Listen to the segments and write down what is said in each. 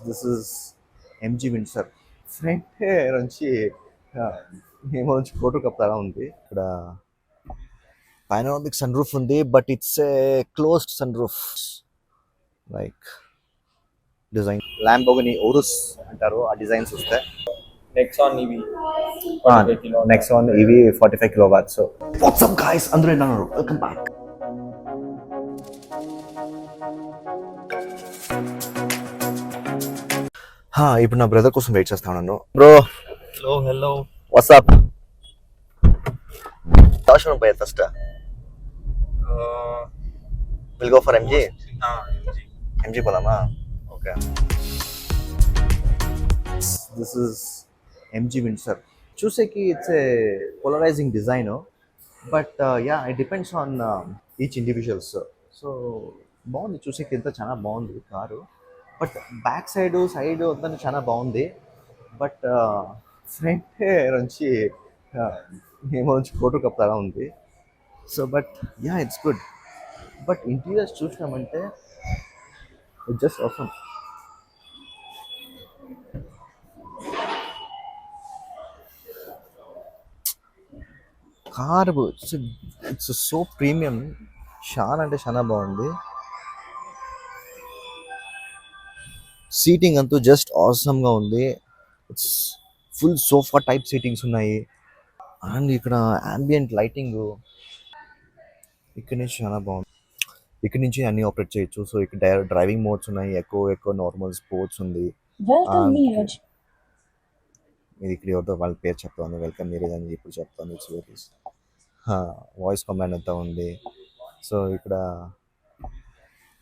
This is MG Windsor front నుంచి ఏమో నుంచి ఫోటో కప్తారా ఉంది ఇక్కడ. panoramic sunroof ఉంది, but it's a closed sunroof. Like design Lamborghini Urus అంటారు ఆ డిజైన్స్ వస్తాయి. Nexon EV 45 kilowatt. Nexon EV 45 kilowatts. What's up guys, అందరూ ఎలా ఉన్నారు? Welcome back. ఇప్పుడు నా బ్రదర్ కోసం వెయిట్ చేస్తా ఉన్నాను. Bro, Hello. వాట్సాప్ అవసరం పోయే first will go for MG. MG. MG పోదామా? Okay. This is MG Windsor. చూసేకి it's a polarising design, but yeah it depends on each individuals. So బాగుంది చూసేకి, ఎంత చాలా బాగుంది కారు. బట్ బ్యాక్ సైడ్ అంతా చాలా బాగుంది. బట్ ఫ్రంట్ నుంచి ఏమో నుంచి ఫోటో కప్తారా ఉంది. So but yeah it's good. But interiors చూసినామంటే ఇట్ జస్ట్ అవసరం. కారు ఇట్స్ సో ప్రీమియం, చాలా అంటే చాలా బాగుంది. సీటింగ్ అంతా జస్ట్ ఆసమ్గా ఉంది. It's full sofa type seatings ఉన్నాయి. అండ్ ఇక్కడ ambient లైటింగ్ ఇక్కడ నుంచి చాలా బాగుంది. ఇక్కడ నుంచి అన్ని ఆపరేట్ చేయొచ్చు. సో ఇక్కడ డ్రైవింగ్ మోడ్స్ ఉన్నాయి, ఎక్కువ నార్మల్ స్పోర్ట్స్ ఉంది. Welcome, Neeraj. మీరు ఇక్కడ ఎవరితో వాళ్ళ పేరు చెప్తాను, వెల్కమ్ నీరజ్ అని ఇప్పుడు చెప్తాను. ఇట్స్ వెరీ వాయిస్ కమాండ్ అంతా ఉంది. సో ఇక్కడ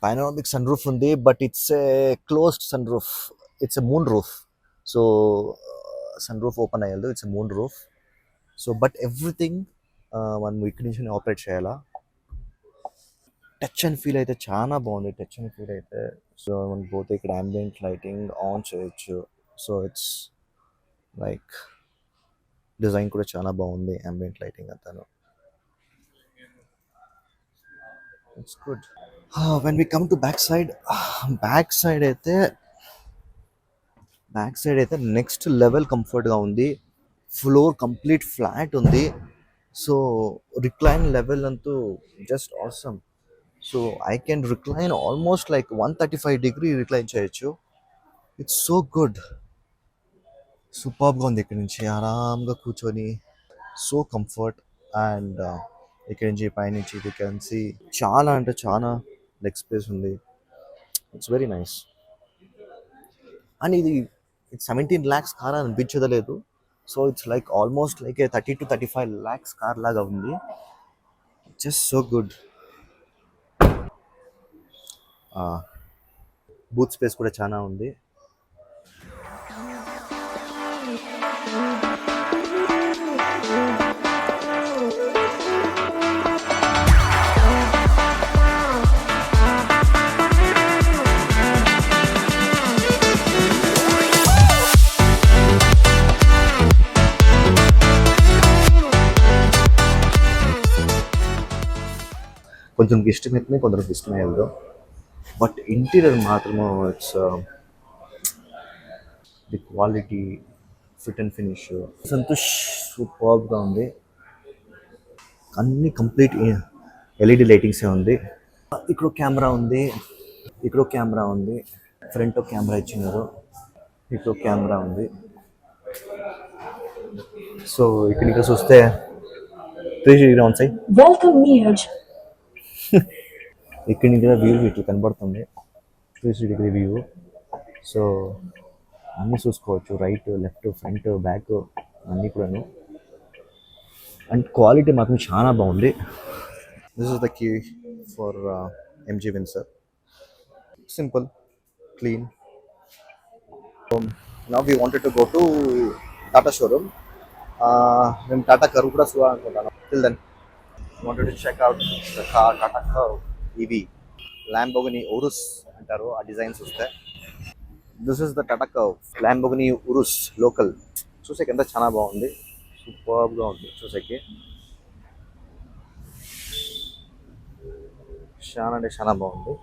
panoramic sunroof ఉంది, but it's a closed sunroof. It's a moon roof. So sunroof open అయ్యేది, it's a moon roof. So but everything మనం ఇక్కడి నుంచి ఆపరేట్ చేయాలా. టచ్ అండ్ ఫీల్ అయితే చాలా బాగుంది. టచ్ అండ్ ఫీల్ అయితే సో మనకి పోతే ఇక్కడ ambient లైటింగ్ ఆన్ చేయొచ్చు. సో ఇట్స్ లైక్ డిజైన్ కూడా చాలా బాగుంది, ambient లైటింగ్ అంతాను. It's good. When we come to back side అయితే నెక్స్ట్ లెవెల్ కంఫర్ట్గా ఉంది. ఫ్లోర్ కంప్లీట్ ఫ్లాట్ ఉంది. సో రిక్లైన్ లెవెల్ అంటూ just awesome. So I can recline almost like 135 degree recline చేయొచ్చు. It's so good. సూపర్గా ఉంది. ఇక్కడ నుంచి ఆరామ్గా కూర్చొని సో కంఫర్ట్. అండ్ ఇక్కడ నుంచి పైనుంచి యూ కెన్ సీ చాలా అంటే చాలా లెగ్ స్పేస్ ఉంది. It's very nice. అండ్ ఇది 17 lakhs కార్ అనిపించదలేదు. So it's like almost like a 30 to 35 lakhs car లాగా ఉంది. Just so good. Boot space కూడా చాలా ఉంది. కొంచెం ఇష్టమైతే కొందరికి ఇష్టమయ్యేది. బట్ ఇంటీరియర్ మాత్రము it's the quality, fit and finish Santosh సూపర్గా ఉంది. అన్ని కంప్లీట్ ఎల్ఈడి లైటింగ్సే ఉంది. ఇక్కడ కెమెరా ఉంది. ఫ్రంట్ కెమెరా ఇచ్చినారు. ఇక్కడ కెమెరా ఉంది. సో ఇక్కడ చూస్తే 360 ఆన్ సైడ్. Welcome, Neeraj. ఇక్కడ నుంచి వ్యూ ఇట్లా కనబడుతుంది, 360 డిగ్రీ వ్యూ. సో అన్నీ చూసుకోవచ్చు, రైట్, లెఫ్ట్, ఫ్రంట్, బ్యాక్ అన్నీ కూడాను. అండ్ క్వాలిటీ మాత్రం చాలా బాగుంది. This is the key for MG Windsor. Simple, clean. Now we wanted to go to Tata showroom. మేము టాటా కర్వ్ కూడా చూడాలనుకుంటాను. Till then wanted to check out the car Tata Curve EV. Lamborghini Urus అంటారు ఆ designs వస్తాయి. This is the Tata curve Lamborghini Urus local. చూసేకి ఎంత చాలా బాగుంది, సూపర్గా ఉంది చూసేకి. చాలా అంటే చాలా బాగుంది.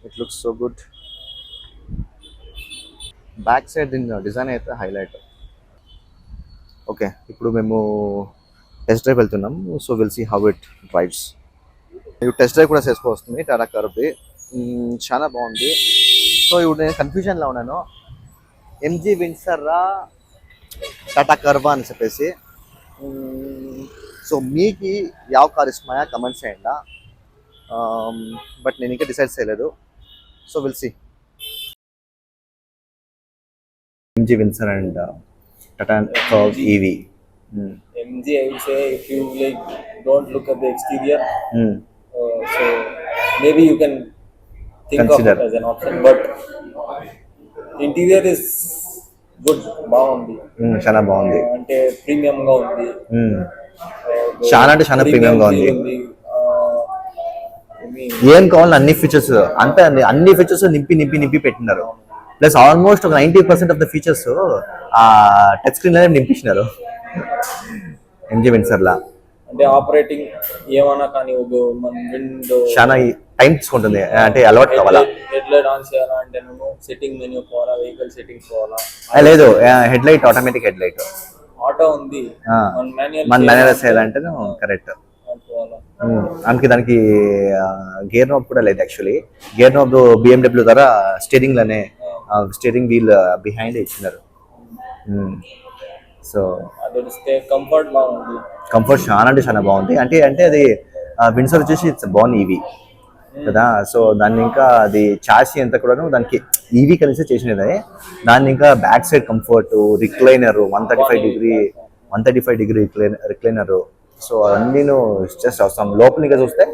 It looks so good. Back side దీని డిజైన్ అయితే హైలైట్. ఓకే, ఇప్పుడు మేము టెస్ట్ డ్రైవ్ వెళ్తున్నాం. So will see how it drives. ఇప్పుడు టెస్ట్ డ్రైవ్ కూడా చేసుకోవస్తుంది టాటా కర్వ్ది. చాలా బాగుంది. సో ఇప్పుడు నేను కన్ఫ్యూజన్లో ఉన్నాను, ఎంజీ విన్సర్రా టాటా కర్వా అని చెప్పేసి. సో మీకు ಯಾವ కార్ ఇష్టమా కమెంట్స్ చేయండి. బట్ నేను ఇంకా డిసైడ్ చేయలేదు. So will see. MG Windsor and Tata Curvv EV. MG, I would say if you like don't look at the exterior, so maybe you can think Consider. of it as an option. But interior is good, బాగుంది. చాలా బాగుంది. అంటే premium గా ఉంది. చాలా అంటే చాలా premium గా ఉంది. ఏం కావాలి అన్ని ఫీచర్స్ అంతే, అన్ని ఫీచర్స్ నింపి పెట్టినారు. ప్లస్ ఆల్మోస్ట్ ఒక 90% ఆఫ్ ద ఫీచర్స్ ఆ టచ్ స్క్రీన్ లోనే నింపించినారు ఎంజీ విన్సర్లా. అంటే ఆపరేటింగ్ ఏమన్నా కానీ ఒక మన విండో చాలా టైం తీసుకుంటుంది, అంటే అలవాటు కావాలా. హెడ్ లైట్ ఆన్ చేయాలంటే నేను సెట్టింగ్ మెనూ పోవాలా, వెహికల్ సెట్టింగ్స్ పోవాలా. లేదు, head light automatic head light auto ఉంది, మన మేనేజ్ చేయాలంటే కరెక్ట్. అందుకే దానికి గేర్ నాబ్ కూడా లేదు. యాక్చువల్లీ గేర్ నాబ్ BMW ద్వారా స్టీరింగ్ లోనే స్టీరింగ్ వీల్ బిహైండ్ ఇచ్చినారు. సో కంఫర్ట్ బాగుంది. కంఫర్ట్ చాలా అంటే చాలా బాగుంది. అంటే అది విన్సర్ వచ్చేసి ఇట్స్ బాన్ ఈవీ కదా. సో దాన్ని ఇంకా అది చాసి అంతా కూడాను దానికి ఈవీ కలిసి చేసినదే. దాన్ని ఇంకా back side comfort, recliner 135 degree recliner. So అవన్నీ జస్ట్ అవసరం. లోపలిగా చూస్తే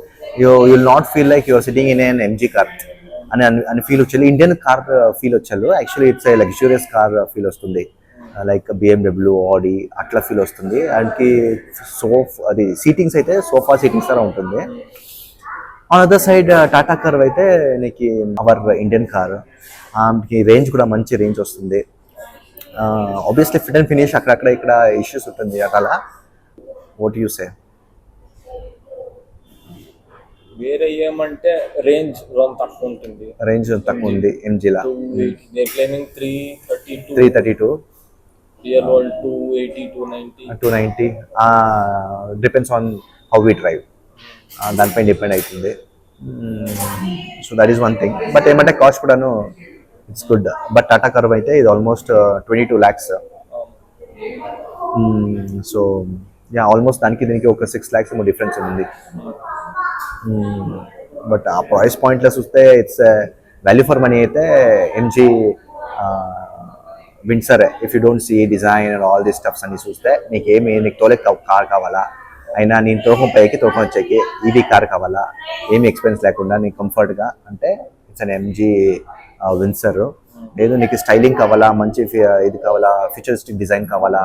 you will not feel like you're sitting in an MG car అని ఫీల్ వచ్చారు. ఇండియన్ కార్ ఫీల్ వచ్చారు. Actually it's a luxurious car feel వస్తుంది, లైక్ BMW, ఆడి అట్లా feel వస్తుంది. దానికి అది సీటింగ్స్ అయితే సోఫా సీటింగ్స్ ద్వారా ఉంటుంది. On other side Tata Curvv అయితే నీకు అవర్ ఇండియన్ కార్, రేంజ్ కూడా మంచి రేంజ్ వస్తుంది. ఆబ్వియస్లీ ఫిట్ అండ్ ఫినిష్ అక్కడక్కడ ఇక్కడ ఇష్యూస్ ఉంటుంది అట్లా. What you say? వేరే ఏమంటే రేంజ్ తక్కువ ఉంటుంది. రేంజ్ తక్కువ ఉంది ఎంజీలా. Claiming 332, 332, real world 280, 290. Depends on how we drive, దానిపై డిపెండ్ అవుతుంది. So that is one thing. But ఏమంటే కాస్ట్ కూడాను it's good. But Tata Curvv అయితే ఇది almost 22 lakhs. So yeah, almost దానికి దీనికి ఒక 6 lakhs ఏమో డిఫరెన్స్ ఉంది. బట్ ఆ ప్రైస్ పాయింట్లో చూస్తే ఇట్స్ వాల్యూ ఫర్ మనీ అయితే MG Windsor. If you don't see design and all the stuffs అన్ని చూస్తే నీకు తోలే కార్ కావాలా, అయినా నేను తోకం పైకి తోకం వచ్చేకి ఈవీ కార్ కావాలా, ఏమి ఎక్స్పెన్స్ లేకుండా నీకు కంఫర్ట్గా అంటే ఇట్స్ అన్ ఎంజీ విన్సర్. లేదు నీకు స్టైలింగ్ కావాలా, మంచి ఇది కావాలా, ఫ్యూచరిస్టిక్ డిజైన్ కావాలా,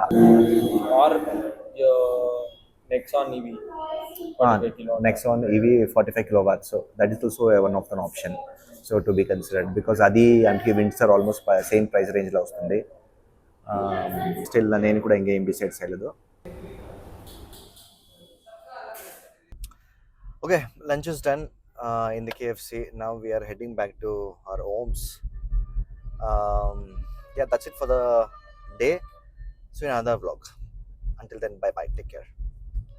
Nexon EV 45 kilowatts. So that is also one of the option so to be considered, because adi anki Windsor almost same price range lo vastundi. Still nenu kuda inga em decide cheyaledu. Okay, lunch is done in the KFC. Now we are heading back to our homes. Yeah, that's it for the day. So in another vlog. Until then, bye bye, take care.